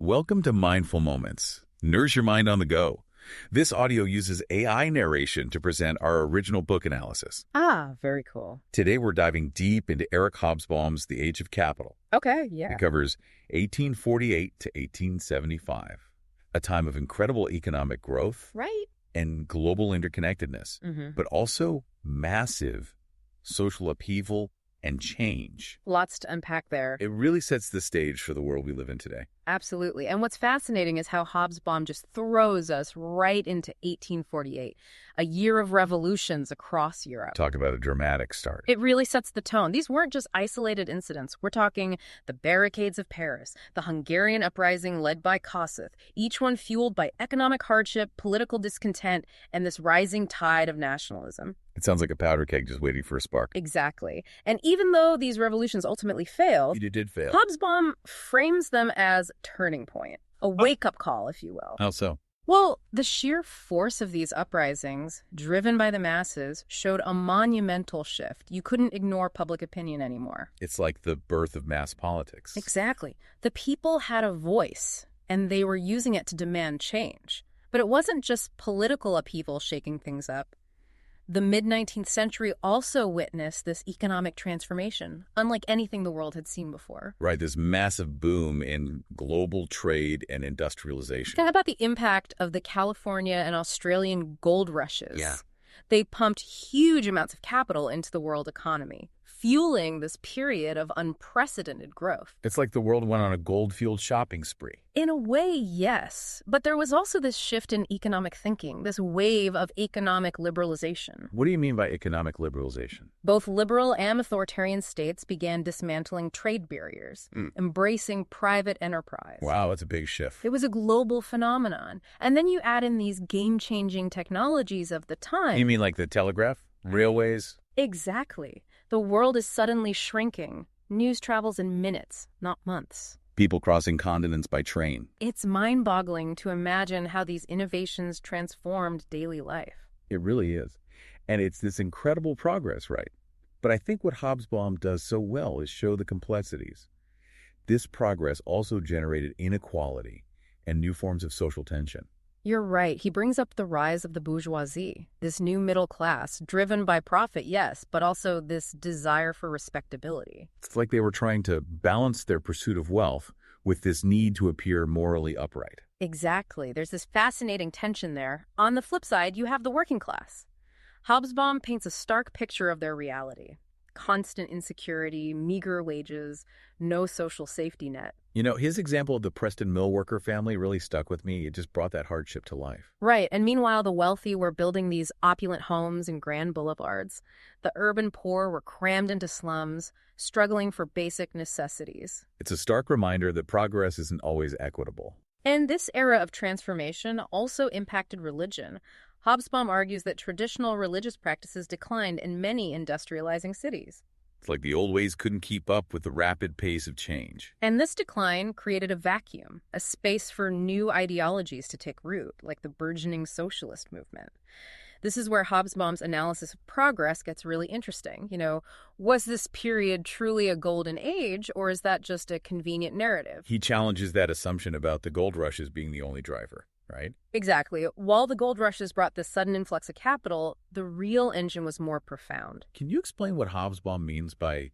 Welcome to Mindful Moments. Nourish your mind on the go. This audio uses AI narration to present our original book analysis. Ah, very cool. Today we're diving deep into Eric Hobsbawm's The Age of Capital. Okay, yeah. It covers 1848 to 1875, a time of incredible economic growth Right. and global interconnectedness, but also massive social upheaval and change. Lots to unpack there. It really sets the stage for the world we live in today. Absolutely. And what's fascinating is how Hobsbawm just throws us right into 1848, a year of revolutions across Europe. Talk about a dramatic start. It really sets the tone. These weren't just isolated incidents. We're talking the barricades of Paris, the Hungarian uprising led by Kossuth, each one fueled by economic hardship, political discontent, and this rising tide of nationalism. It sounds like a powder keg just waiting for a spark. Exactly. And even though these revolutions ultimately failed, It did fail. Hobsbawm frames them as turning point, a wake-up call, if you will. How so? Well, the sheer force of these uprisings, driven by the masses, showed a monumental shift. You couldn't ignore public opinion anymore. It's like the birth of mass politics. Exactly. The people had a voice, and they were using it to demand change. But it wasn't just political upheaval shaking things up. The mid-19th century also witnessed this economic transformation, unlike anything the world had seen before. Right, this massive boom in global trade and industrialization. How about the impact of the California and Australian gold rushes? Yeah. They pumped huge amounts of capital into the world economy, fueling this period of unprecedented growth. It's like the world went on a gold-fueled shopping spree. In a way, yes. But there was also this shift in economic thinking, this wave of economic liberalization. What do you mean by economic liberalization? Both liberal and authoritarian states began dismantling trade barriers, embracing private enterprise. Wow, that's a big shift. It was a global phenomenon. And then you add in these game-changing technologies of the time. You mean like the telegraph? Railways? Exactly. The world is suddenly shrinking. News travels in minutes, not months. People crossing continents by train. It's mind-boggling to imagine how these innovations transformed daily life. It really is. And it's this incredible progress, right? But I think what Hobsbawm does so well is show the complexities. This progress also generated inequality and new forms of social tension. You're right. He brings up the rise of the bourgeoisie, this new middle class, driven by profit, yes, but also this desire for respectability. It's like they were trying to balance their pursuit of wealth with this need to appear morally upright. Exactly. There's this fascinating tension there. On the flip side, you have the working class. Hobsbawm paints a stark picture of their reality. Constant insecurity, meager wages, no social safety net. You know, his example of the Preston mill worker family really stuck with me. It just brought that hardship to life. Right, and meanwhile, the wealthy were building these opulent homes and grand boulevards. The urban poor were crammed into slums, struggling for basic necessities. It's a stark reminder that progress isn't always equitable. And this era of transformation also impacted religion. Hobsbawm argues that traditional religious practices declined in many industrializing cities. It's like the old ways couldn't keep up with the rapid pace of change. And this decline created a vacuum, a space for new ideologies to take root, like the burgeoning socialist movement. This is where Hobsbawm's analysis of progress gets really interesting. You know, was this period truly a golden age, or is that just a convenient narrative? He challenges that assumption about the gold rushes being the only driver, right? Exactly. While the gold rushes brought this sudden influx of capital, the real engine was more profound. Can you explain what Hobsbawm means by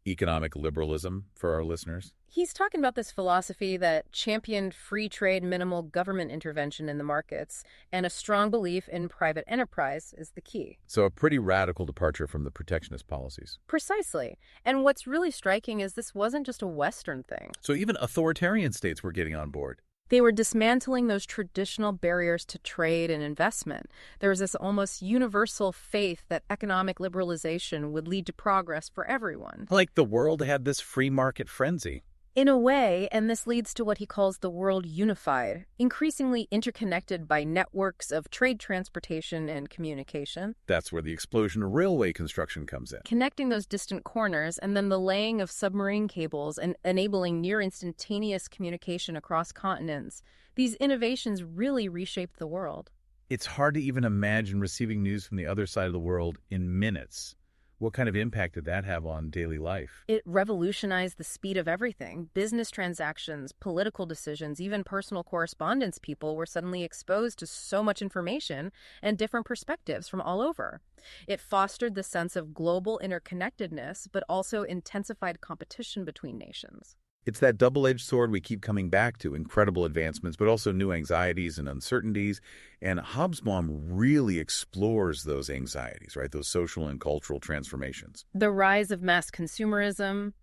economic liberalism for our listeners? He's talking about this philosophy that championed free trade, minimal government intervention in the markets, and a strong belief in private enterprise is the key. So a pretty radical departure from the protectionist policies. Precisely. And what's really striking is this wasn't just a Western thing. So even authoritarian states were getting on board. They were dismantling those traditional barriers to trade and investment. There was this almost universal faith that economic liberalization would lead to progress for everyone. Like the world had this free market frenzy. In a way, and this leads to what he calls the world unified, increasingly interconnected by networks of trade, transportation, and communication. That's where the explosion of railway construction comes in. Connecting those distant corners, and then the laying of submarine cables and enabling near-instantaneous communication across continents. These innovations really reshaped the world. It's hard to even imagine receiving news from the other side of the world in minutes What kind of impact did that have on daily life? It revolutionized the speed of everything. Business transactions, political decisions, even personal correspondence. People were suddenly exposed to so much information and different perspectives from all over. It fostered the sense of global interconnectedness, but also intensified competition between nations. It's that double-edged sword we keep coming back to, incredible advancements, but also new anxieties and uncertainties. And Hobsbawm really explores those anxieties, right? Those social and cultural transformations. The rise of mass consumerism,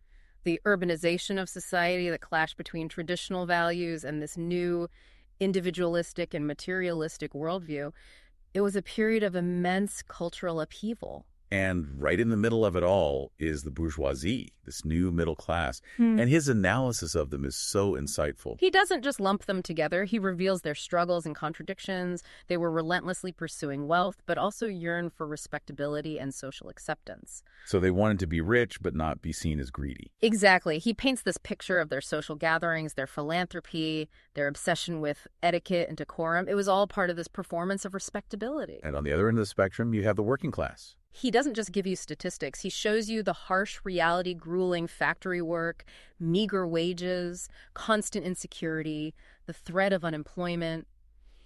the urbanization of society, the clash between traditional values and this new individualistic and materialistic worldview, it was a period of immense cultural upheaval. And right in the middle of it all is the bourgeoisie, this new middle class. Hmm. And his analysis of them is so insightful. He doesn't just lump them together. He reveals their struggles and contradictions. They were relentlessly pursuing wealth, but also yearned for respectability and social acceptance. So they wanted to be rich, but not be seen as greedy. Exactly. He paints this picture of their social gatherings, their philanthropy, their obsession with etiquette and decorum. It was all part of this performance of respectability. And on the other end of the spectrum, you have the working class. He doesn't just give you statistics. He shows you the harsh reality, grueling factory work, meager wages, constant insecurity, the threat of unemployment.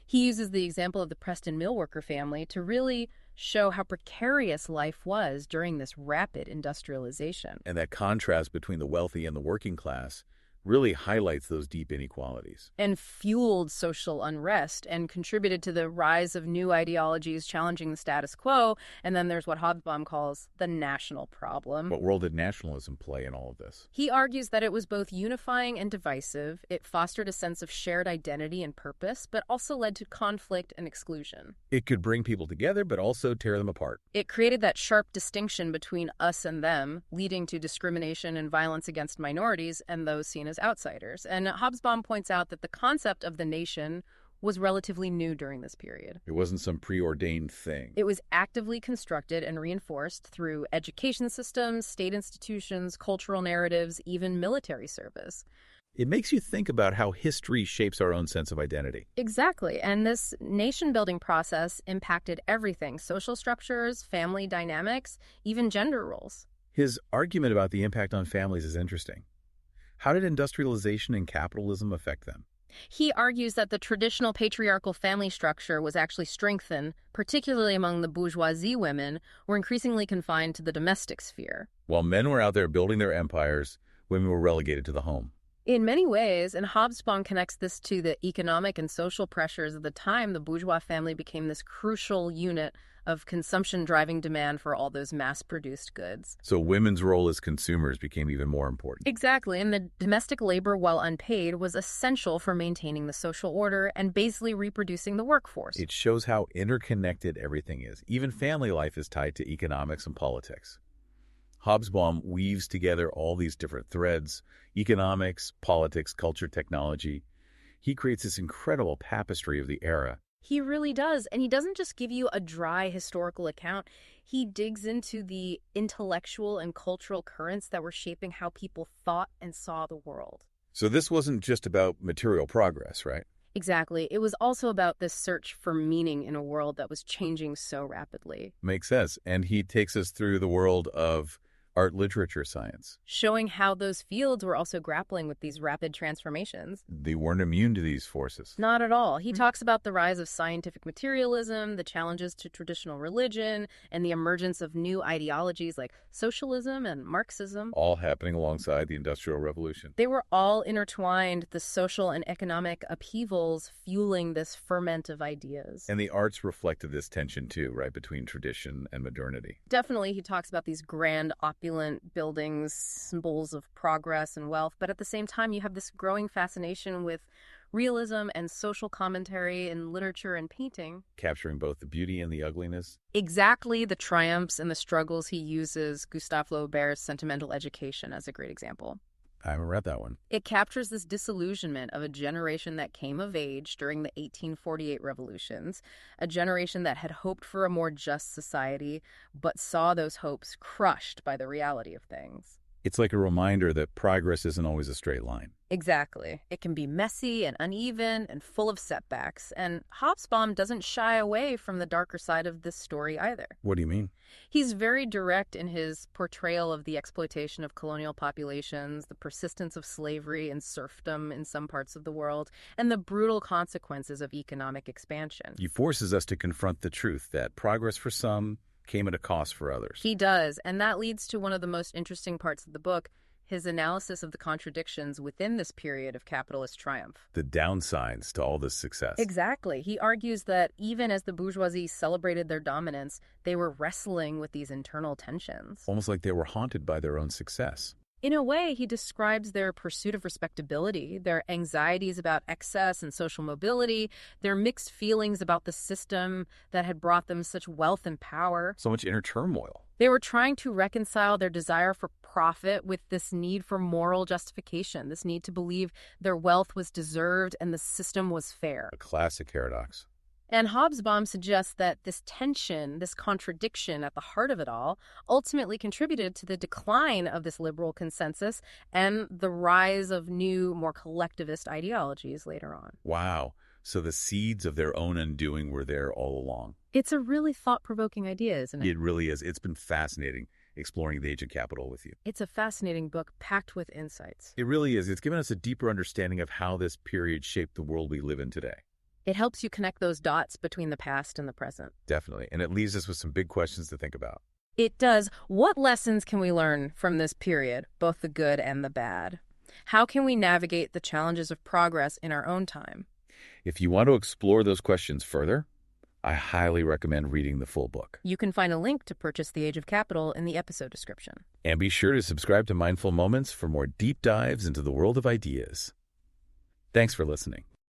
He uses the example of the Preston mill worker family to really show how precarious life was during this rapid industrialization. And that contrast between the wealthy and the working class really highlights those deep inequalities. And fueled social unrest and contributed to the rise of new ideologies challenging the status quo. And then there's what Hobsbawm calls the national problem. What role did nationalism play in all of this? He argues that it was both unifying and divisive. It fostered a sense of shared identity and purpose, but also led to conflict and exclusion. It could bring people together, but also tear them apart. It created that sharp distinction between us and them, leading to discrimination and violence against minorities and those seen as outsiders. And Hobsbawm points out that the concept of the nation was relatively new during this period. It wasn't some preordained thing. It was actively constructed and reinforced through education systems, state institutions, cultural narratives, even military service. It makes you think about how history shapes our own sense of identity. Exactly. And this nation-building process impacted everything: social structures, family dynamics, even gender roles. His argument about the impact on families is interesting. How did industrialization and capitalism affect them? He argues that the traditional patriarchal family structure was actually strengthened, particularly among the bourgeoisie. Women were increasingly confined to the domestic sphere. While men were out there building their empires, women were relegated to the home. In many ways, and Hobsbawm connects this to the economic and social pressures of the time, the bourgeois family became this crucial unit of consumption driving demand for all those mass-produced goods. So women's role as consumers became even more important. Exactly, and the domestic labor, while unpaid, was essential for maintaining the social order and basically reproducing the workforce. It shows how interconnected everything is. Even family life is tied to economics and politics. Hobsbawm weaves together all these different threads: economics, politics, culture, technology. He creates this incredible tapestry of the era. He really does. And he doesn't just give you a dry historical account. He digs into the intellectual and cultural currents that were shaping how people thought and saw the world. So this wasn't just about material progress, right? Exactly. It was also about this search for meaning in a world that was changing so rapidly. Makes sense. And he takes us through the world of art, literature, science. Showing how those fields were also grappling with these rapid transformations. They weren't immune to these forces. Not at all. He talks about the rise of scientific materialism, the challenges to traditional religion, and the emergence of new ideologies like socialism and Marxism. All happening alongside the Industrial Revolution. They were all intertwined, the social and economic upheavals fueling this ferment of ideas. And the arts reflected this tension too, right, between tradition and modernity. Definitely, he talks about these grand, opulent buildings, symbols of progress and wealth, but at the same time, you have this growing fascination with realism and social commentary in literature and painting. Capturing both the beauty and the ugliness. Exactly the triumphs and the struggles. He uses Gustave Flaubert's Sentimental Education as a great example. I haven't read that one. It captures this disillusionment of a generation that came of age during the 1848 revolutions, a generation that had hoped for a more just society, but saw those hopes crushed by the reality of things. It's like a reminder that progress isn't always a straight line. Exactly. It can be messy and uneven and full of setbacks, and Hobsbawm doesn't shy away from the darker side of this story either. What do you mean? He's very direct in his portrayal of the exploitation of colonial populations, the persistence of slavery and serfdom in some parts of the world, and the brutal consequences of economic expansion. He forces us to confront the truth that progress for some came at a cost for others. He does, and that leads to one of the most interesting parts of the book, his analysis of the contradictions within this period of capitalist triumph. The downsides to all this success. Exactly. He argues that even as the bourgeoisie celebrated their dominance, they were wrestling with these internal tensions. Almost like they were haunted by their own success. In a way, he describes their pursuit of respectability, their anxieties about excess and social mobility, their mixed feelings about the system that had brought them such wealth and power. So much inner turmoil. They were trying to reconcile their desire for profit with this need for moral justification, this need to believe their wealth was deserved and the system was fair. A classic paradox. And Hobsbawm suggests that this tension, this contradiction at the heart of it all, ultimately contributed to the decline of this liberal consensus and the rise of new, more collectivist ideologies later on. Wow. So the seeds of their own undoing were there all along. It's a really thought-provoking idea, isn't it? It really is. It's been fascinating exploring the age of capital with you. It's a fascinating book packed with insights. It really is. It's given us a deeper understanding of how this period shaped the world we live in today. It helps you connect those dots between the past and the present. Definitely. And it leaves us with some big questions to think about. It does. What lessons can we learn from this period, both the good and the bad? How can we navigate the challenges of progress in our own time? If you want to explore those questions further, I highly recommend reading the full book. You can find a link to purchase The Age of Capital in the episode description. And be sure to subscribe to Mindful Moments for more deep dives into the world of ideas. Thanks for listening.